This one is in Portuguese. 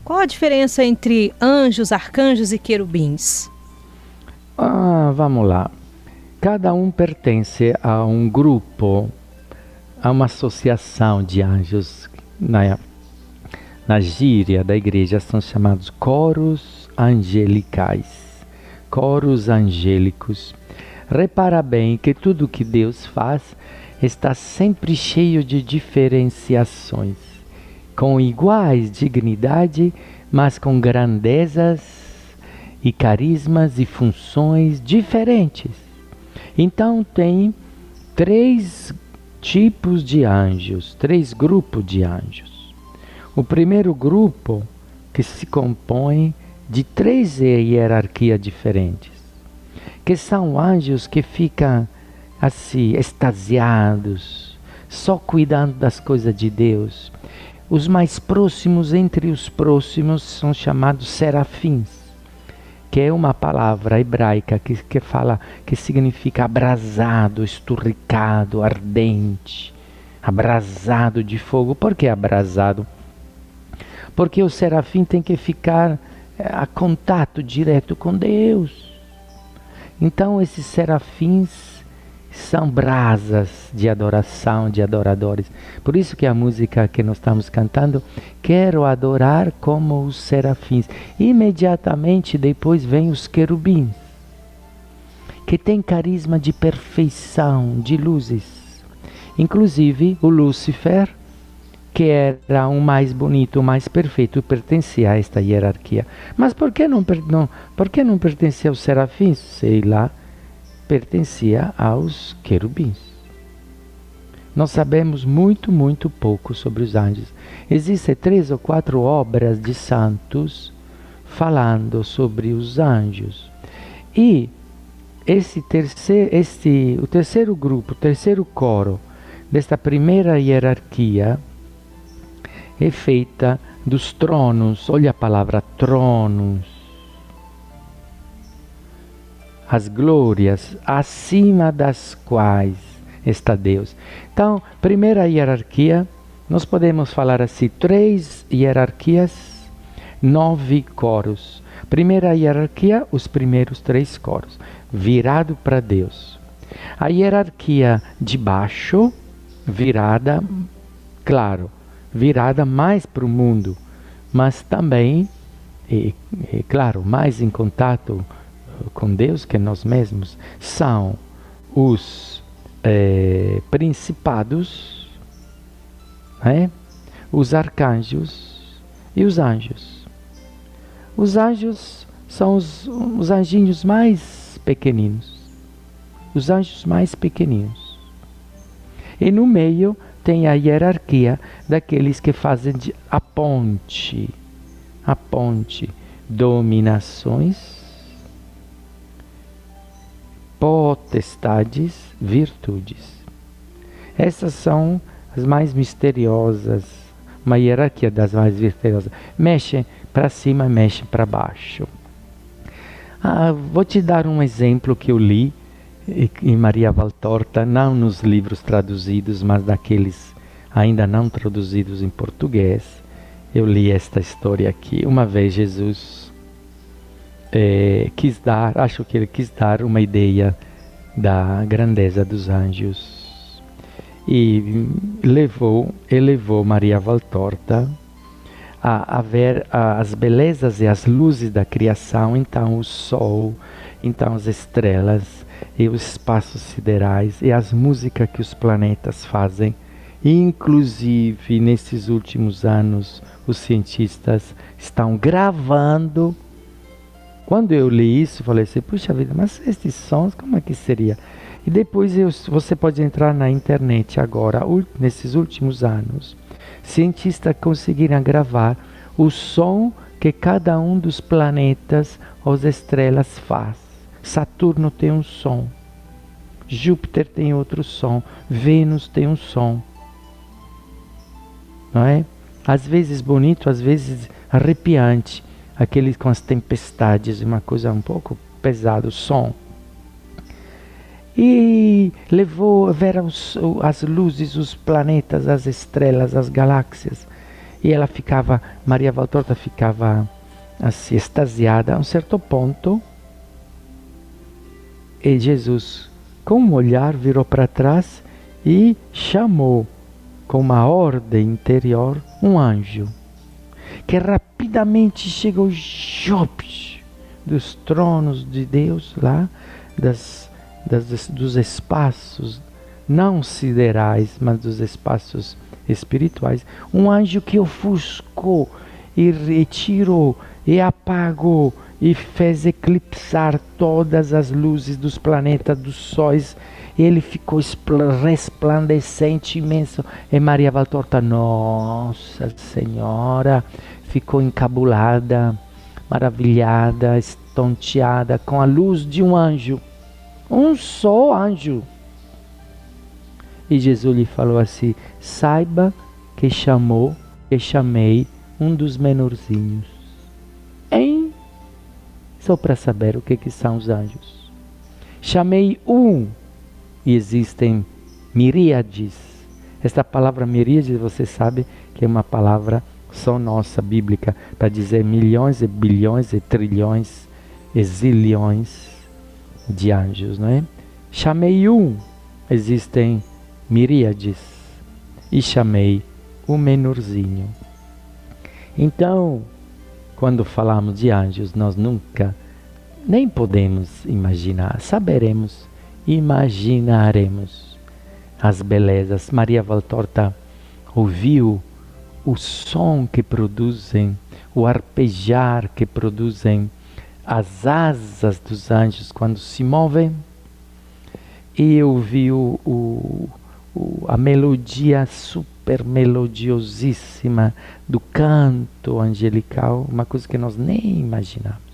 Qual a diferença entre anjos, arcanjos e querubins? Vamos lá. Cada um pertence a um grupo, a uma associação de anjos. Na gíria da igreja são chamados coros angelicais, coros angélicos. Repara bem que tudo que Deus faz está sempre cheio de diferenciações, com iguais dignidade, mas com grandezas e carismas e funções diferentes. Então tem 3 tipos de anjos, 3 grupos de anjos. O primeiro grupo que se compõe de 3 hierarquias diferentes, que são anjos que ficam assim, extasiados, só cuidando das coisas de Deus. Os mais próximos entre os próximos são chamados serafins, que é uma palavra hebraica que significa abrasado, esturricado, ardente, abrasado de fogo. Por que abrasado? Porque o serafim tem que ficar a contato direto com Deus. Então esses serafins são brasas de adoração, de adoradores. Por isso que a música que nós estamos cantando, quero adorar como os serafins. Imediatamente depois vem os querubins, que tem carisma de perfeição, de luzes. Inclusive o Lúcifer, que era o mais bonito, o mais perfeito, pertencia a esta hierarquia. Mas por que não pertencia aos serafins? Sei lá, pertencia aos querubins. Nós sabemos muito pouco sobre os anjos. Existem 3 ou 4 obras de santos falando sobre os anjos. E o terceiro grupo, o terceiro coro desta primeira hierarquia é feita dos tronos. Olha a palavra tronos. As glórias acima das quais está Deus. Então, primeira hierarquia, nós podemos falar assim, 3 hierarquias, 9 coros. Primeira hierarquia, os primeiros 3 coros, virado para Deus. A hierarquia de baixo, virada, claro, virada mais para o mundo, mas também, claro, mais em contato com Deus que nós mesmos, são os principados, os arcanjos e os anjos. Os anjos são os anjinhos mais pequeninos, os anjos mais pequeninos. E no meio tem a hierarquia daqueles que fazem a ponte, dominações, potestades, virtudes. Essas são as mais misteriosas, uma hierarquia das mais misteriosas. Mexe para cima, mexe para baixo. Vou te dar um exemplo que eu li em Maria Valtorta, não nos livros traduzidos, mas daqueles ainda não traduzidos em português. Eu li esta história aqui. Uma vez Jesus acho que ele quis dar uma ideia da grandeza dos anjos e elevou Maria Valtorta a ver as belezas e as luzes da criação. Então o sol, então as estrelas e os espaços siderais e as músicas que os planetas fazem. Inclusive nesses últimos anos os cientistas estão gravando. Quando eu li isso, falei assim, puxa vida, mas esses sons, como é que seria? E depois você pode entrar na internet agora, nesses últimos anos, cientistas conseguiram gravar o som que cada um dos planetas ou estrelas faz. Saturno tem um som, Júpiter tem outro som, Vênus tem um som. Não é? Às vezes bonito, às vezes arrepiante. Aqueles com as tempestades, uma coisa um pouco pesada, o som. E levou a ver as luzes, os planetas, as estrelas, as galáxias. E ela ficava, Maria Valtorta ficava assim, extasiada a um certo ponto. E Jesus, com um olhar, virou para trás e chamou, com uma ordem interior, um anjo, que rapidamente chegou dos tronos de Deus lá, dos espaços, não siderais, mas dos espaços espirituais. Um anjo que ofuscou e retirou e apagou e fez eclipsar todas as luzes dos planetas, dos sóis. Ele ficou resplandecente, imenso. E Maria Valtorta, Nossa Senhora, ficou encabulada, maravilhada, estonteada com a luz de um anjo. Um só anjo. E Jesus lhe falou assim: saiba que chamei um dos menorzinhos. Hein? Só para saber o que são os anjos. Chamei um, e existem miríades. Esta palavra miríades, você sabe que é uma palavra só nossa, bíblica, para dizer milhões e bilhões e trilhões e zilhões de anjos, não é? Chamei um, existem miríades, e chamei o menorzinho. Então, quando falamos de anjos, nós nunca, nem podemos imaginar, saberemos, imaginaremos as belezas. Maria Valtorta ouviu o som que produzem, o arpejar que produzem as asas dos anjos quando se movem, e ouviu a melodia super melodiosíssima do canto angelical, uma coisa que nós nem imaginamos.